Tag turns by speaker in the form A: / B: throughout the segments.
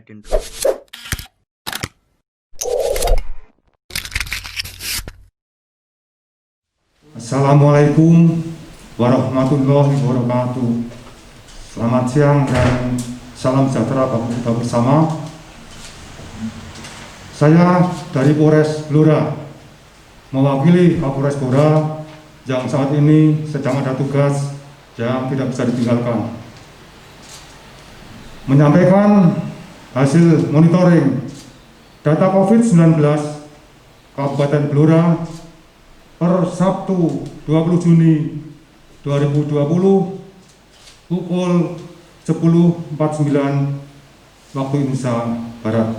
A: intro.
B: Assalamualaikum warahmatullahi wabarakatuh. Selamat siang dan salam sejahtera bagi kita bersama. Saya dari Polres Blora, mewakili Kapolres Blora yang saat ini sedang ada tugas yang tidak bisa ditinggalkan, menyampaikan hasil monitoring data COVID-19 Kabupaten Blora per Sabtu 20 Juni 2020 pukul 10.49 waktu Indonesia Barat.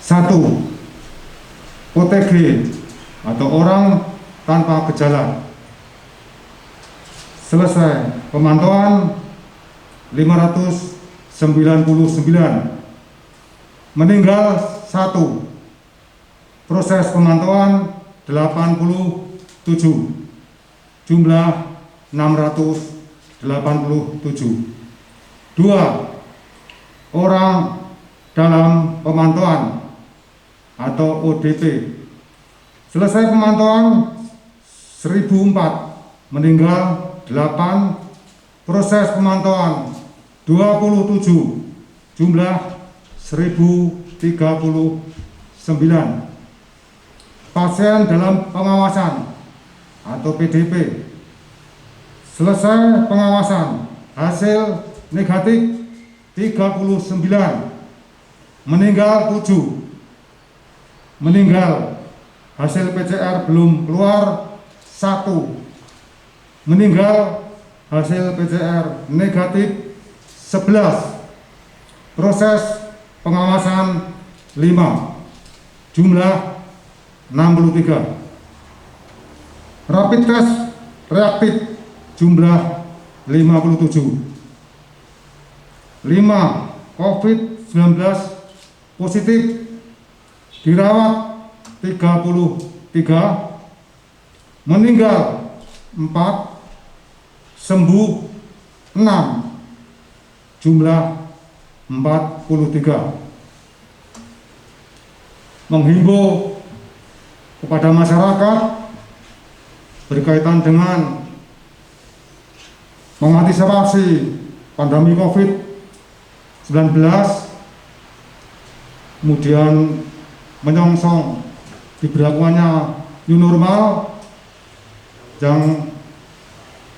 B: 1. OTG atau orang tanpa gejala. Selesai pemantauan 599. Meninggal 1. Proses pemantauan 87, jumlah 687. 2. Orang dalam pemantauan atau ODP. Selesai pemantauan 1004, meninggal 8. Proses pemantauan 27, jumlah 1039. Pasien dalam pengawasan atau PDP. Selesai pengawasan, hasil negatif 39, meninggal 7. Meninggal, hasil PCR belum keluar 1. Meninggal, hasil PCR negatif 11. Proses pengawasan 5, jumlah 63. Rapid test reaktif jumlah 57. 5. COVID-19 positif dirawat 33, meninggal 4, sembuh 6, jumlah 43. Menghimbau kepada masyarakat berkaitan dengan mengantisipasi pandemi COVID-19, kemudian menyongsong diberlakukannya new normal. Yang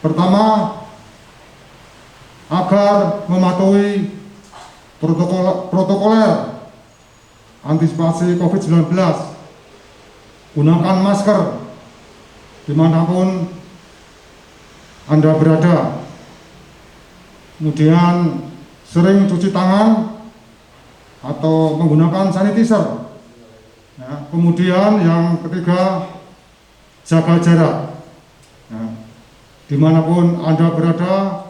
B: pertama, agar mematuhi protokoler antisipasi COVID-19, gunakan masker dimanapun Anda berada, kemudian sering cuci tangan atau menggunakan sanitizer. Ya, kemudian yang ketiga, jaga jarak. Ya, dimanapun Anda berada,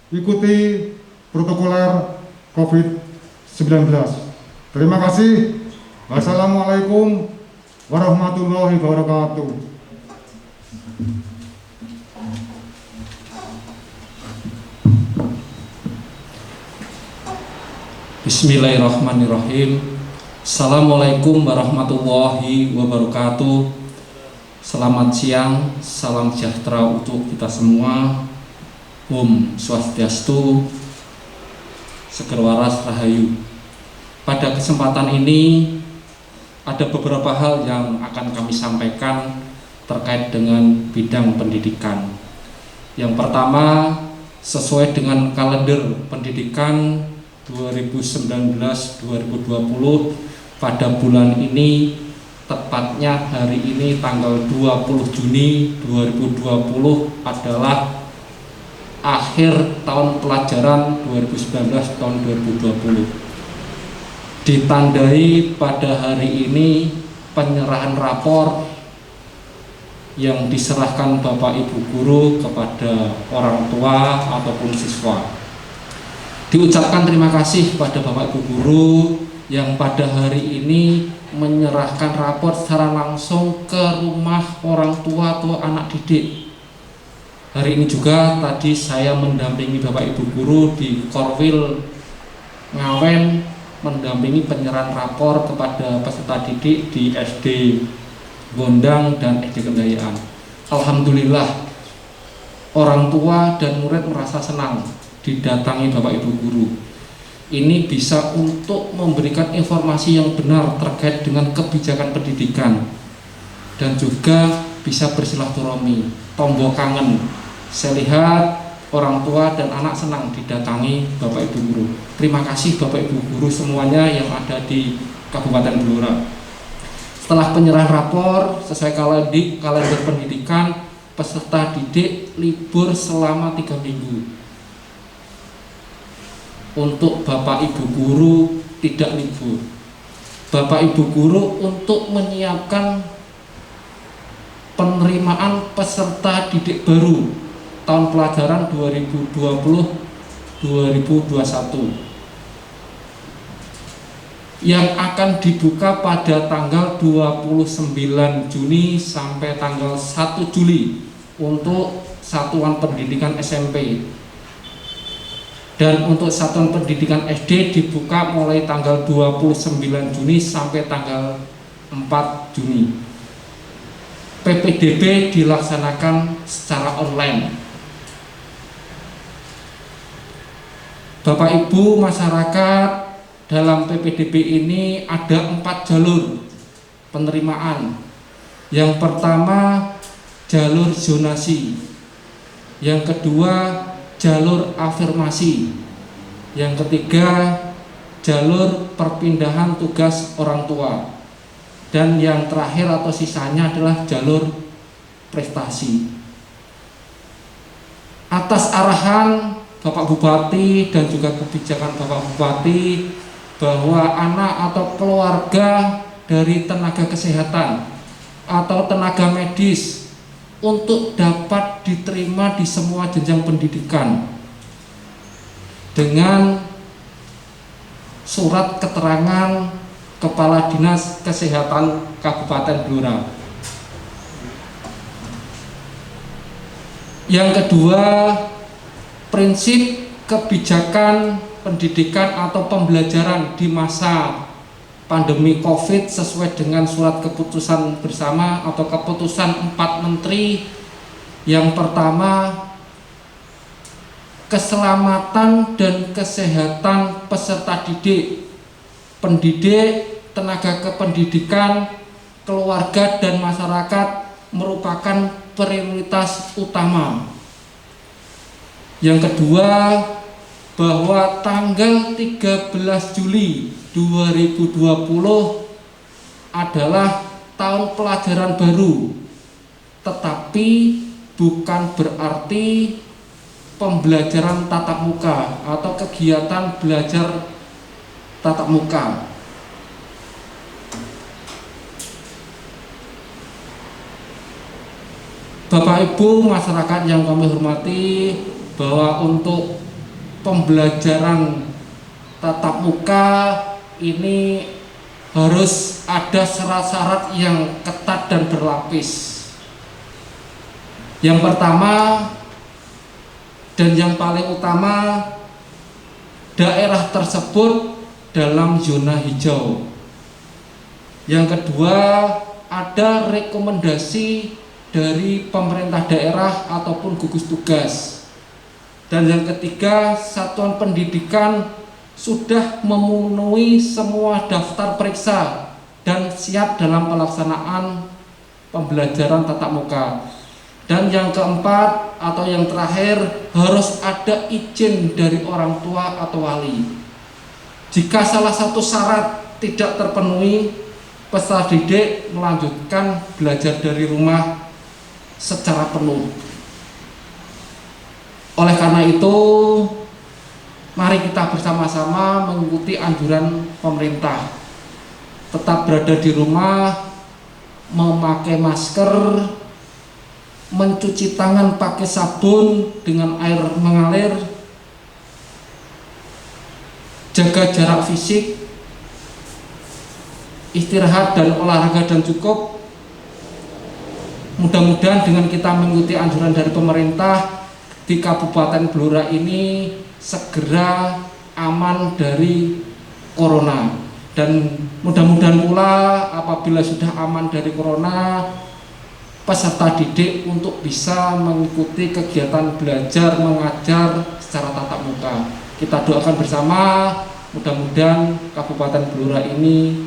B: ikuti protokoler COVID-19. Terima kasih. Wassalamualaikum warahmatullahi wabarakatuh.
C: Bismillahirrahmanirrahim. Assalamualaikum warahmatullahi wabarakatuh. Selamat siang, salam sejahtera untuk kita semua. Om Swastiastu, Seger Waras Rahayu. Pada kesempatan ini ada beberapa hal yang akan kami sampaikan terkait dengan bidang pendidikan. Yang pertama, sesuai dengan kalender pendidikan 2019-2020 pada bulan ini, tepatnya hari ini tanggal 20 Juni 2020 adalah akhir tahun pelajaran 2019 tahun 2020. Ditandai pada hari ini penyerahan rapor yang diserahkan Bapak Ibu guru kepada orang tua ataupun siswa. Diucapkan terima kasih pada Bapak Ibu guru yang pada hari ini menyerahkan rapor secara langsung ke rumah orang tua atau anak didik. Hari ini juga tadi saya mendampingi Bapak Ibu guru di Korwil Ngawen mendampingi penyerahan rapor kepada peserta didik di SD Gondang dan SD Kendayaan. Alhamdulillah, orang tua dan murid merasa senang didatangi Bapak Ibu guru. Ini bisa untuk memberikan informasi yang benar terkait dengan kebijakan pendidikan dan juga bisa bersilaturahmi, tombol kangen. Saya lihat orang tua dan anak senang didatangi Bapak Ibu guru. Terima kasih Bapak Ibu guru semuanya yang ada di Kabupaten Blora. Setelah penyerahan rapor sesuai kalender pendidikan, peserta didik libur selama 3 minggu. Untuk Bapak Ibu guru tidak libur. Bapak Ibu guru untuk menyiapkan penerimaan peserta didik baru tahun pelajaran 2020-2021 yang akan dibuka pada tanggal 29 Juni sampai tanggal 1 Juli untuk satuan pendidikan SMP. Dan untuk satuan pendidikan SD dibuka mulai tanggal 29 Juni sampai tanggal 4 Juni. PPDB dilaksanakan secara online. Bapak Ibu masyarakat, dalam PPDB ini ada 4 jalur penerimaan. Yang pertama jalur zonasi, yang kedua jalur afirmasi, yang ketiga jalur perpindahan tugas orang tua, dan yang terakhir atau sisanya adalah jalur prestasi. Atas arahan Bapak Bupati dan juga kebijakan Bapak Bupati bahwa anak atau keluarga dari tenaga kesehatan atau tenaga medis untuk dapat diterima di semua jenjang pendidikan dengan surat keterangan Kepala Dinas Kesehatan Kabupaten Blora. Yang kedua, prinsip kebijakan pendidikan atau pembelajaran di masa pandemi COVID sesuai dengan surat keputusan bersama atau keputusan 4 menteri. Yang pertama, keselamatan dan kesehatan peserta didik, pendidik, tenaga kependidikan, keluarga dan masyarakat merupakan prioritas utama. Yang kedua, bahwa tanggal 13 Juli 2020 adalah tahun pelajaran baru, tetapi bukan berarti pembelajaran tatap muka atau kegiatan belajar tatap muka. Bapak Ibu masyarakat yang kami hormati, bahwa untuk pembelajaran tatap muka ini harus ada syarat-syarat yang ketat dan berlapis. Yang pertama dan yang paling utama, daerah tersebut dalam zona hijau. Yang kedua, ada rekomendasi dari pemerintah daerah ataupun gugus tugas. Dan yang ketiga, satuan pendidikan sudah memenuhi semua daftar periksa dan siap dalam pelaksanaan pembelajaran tatap muka. Dan yang keempat atau yang terakhir, harus ada izin dari orang tua atau wali. Jika salah satu syarat tidak terpenuhi, peserta didik melanjutkan belajar dari rumah secara penuh. Oleh karena itu, mari kita bersama-sama mengikuti anjuran pemerintah. Tetap berada di rumah, memakai masker, mencuci tangan pakai sabun dengan air mengalir, jaga jarak fisik, istirahat dan olahraga dan cukup. Mudah-mudahan dengan kita mengikuti anjuran dari pemerintah di Kabupaten Blora ini segera aman dari corona. Dan mudah-mudahan pula apabila sudah aman dari corona, peserta didik untuk bisa mengikuti kegiatan belajar mengajar secara tatap muka. Kita doakan bersama, mudah-mudahan Kabupaten Blora ini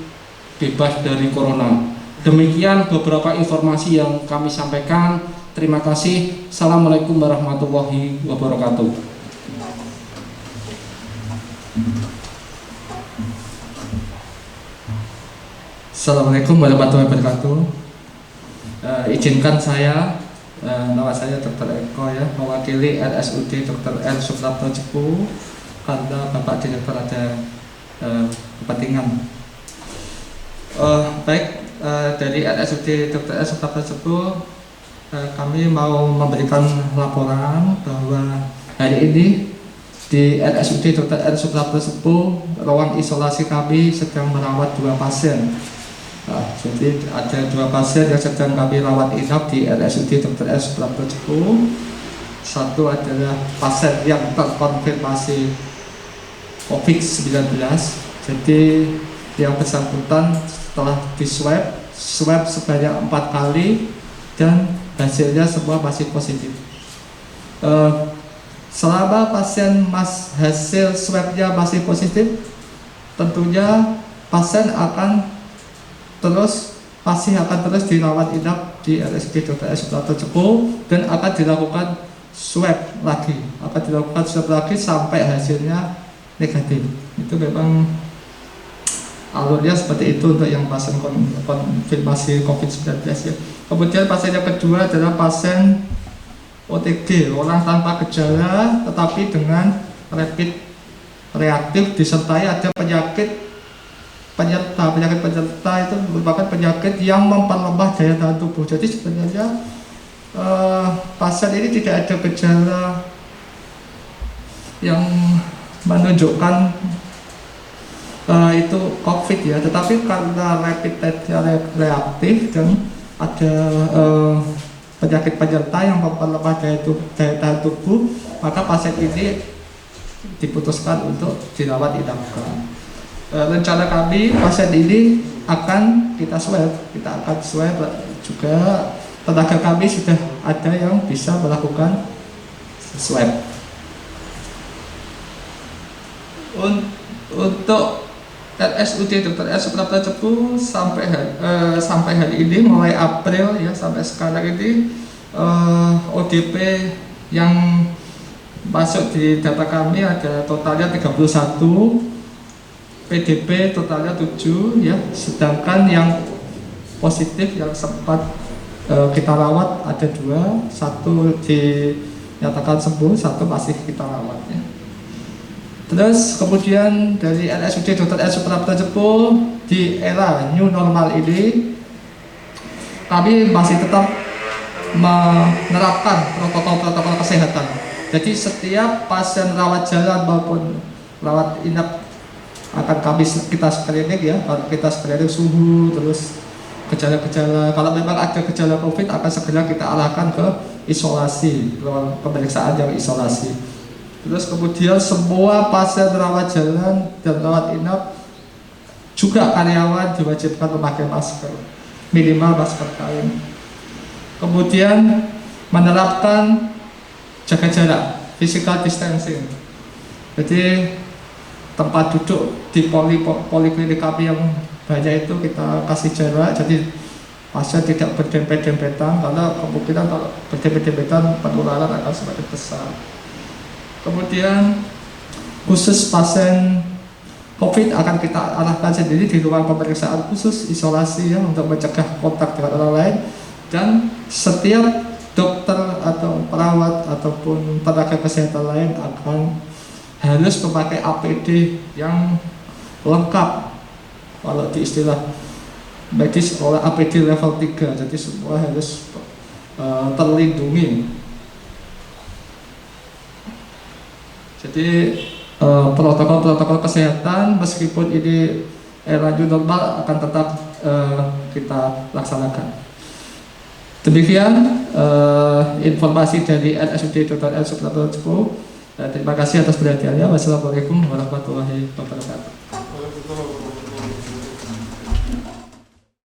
C: bebas dari corona. Demikian beberapa informasi yang kami sampaikan. Terima kasih. Assalamualaikum warahmatullahi wabarakatuh.
A: Assalamualaikum warahmatullahi wabarakatuh. Izinkan saya, nama saya Dr. Eko ya, mewakili RSUD Dr. R. Suprapto Cepu karena Bapak Direktur ada kepentingan. Dari RSUD Dr. R. Suprapto Cepu, kami mau memberikan laporan bahwa hari ini di RSUD Dr. R. Suprapto Cepu, ruang isolasi kami sedang merawat 2 pasien. Jadi ada 2 pasien yang sedang kami rawat inap di RSUD Dr. R. Suprapto Cepu. Satu adalah pasien yang terkonfirmasi COVID-19. Jadi yang bersangkutan setelah di swab sebanyak 4 kali dan hasilnya semua masih positif. Selama pasien hasil swabnya masih positif, tentunya pasien masih akan terus dirawat inap di RSUD Dr. R. Suprapto Cepu dan akan dilakukan swab lagi sampai hasilnya negatif. Itu memang alurnya seperti itu untuk yang pasien konfirmasi COVID-19 ya. Kemudian pasien yang kedua adalah pasien OTG, orang tanpa gejala tetapi dengan rapid reaktif disertai ada penyakit penyerta itu merupakan penyakit yang memperlemah daya tahan tubuh. Jadi sebenarnya pasien ini tidak ada gejala yang menunjukkan itu COVID ya, tetapi karena rapid test reaktif dan ada penyakit penyerta yang memperlemah daya tahan tubuh, maka pasien ini diputuskan untuk dirawat inapkan. Rencana kami pasien ini akan kita akan swab juga. Tenaga kami sudah ada yang bisa melakukan swab. Untuk RSUD Dr. R. Suprapto Cepu sampai hari ini mulai April ya sampai sekarang ini ODP yang masuk di data kami ada totalnya 31, PDP totalnya 7 ya, sedangkan yang positif yang sempat kita rawat ada 2, 1 dinyatakan sembuh, 1 masih kita rawat ya. Terus kemudian dari RSUD Dr. R. Suprapto Cepu di era new normal ini kami masih tetap menerapkan protokol-protokol kesehatan. Jadi setiap pasien rawat jalan maupun rawat inap akan kita screening ya, kita screening suhu, terus gejala-gejala. Kalau memang ada gejala COVID akan segera kita arahkan ke isolasi, pemeriksaan yang isolasi. Terus kemudian semua pasien rawat jalan dan rawat inap juga karyawan diwajibkan memakai masker, minimal masker kain. Kemudian menerapkan jaga jarak, physical distancing. Jadi tempat duduk di poliklinik kami yang banyak itu kita kasih jarak, jadi pasien tidak berdempet-dempetan karena kemungkinan kalau berdempet-dempetan penularan akan semakin besar. Kemudian khusus pasien COVID akan kita arahkan sendiri di ruang pemeriksaan khusus isolasi ya, untuk mencegah kontak dengan orang lain, dan setiap dokter atau perawat ataupun tenaga kesehatan lain akan harus memakai APD yang lengkap. Kalau di istilah medis oleh APD level 3, jadi semua harus terlindungi. Jadi protokol-protokol kesehatan meskipun ini era new normal akan tetap kita laksanakan. Demikian informasi dari RSUD Dr. R. Suprapto Cepu. Dan terima kasih atas perhatiannya. Wassalamualaikum warahmatullahi wabarakatuh.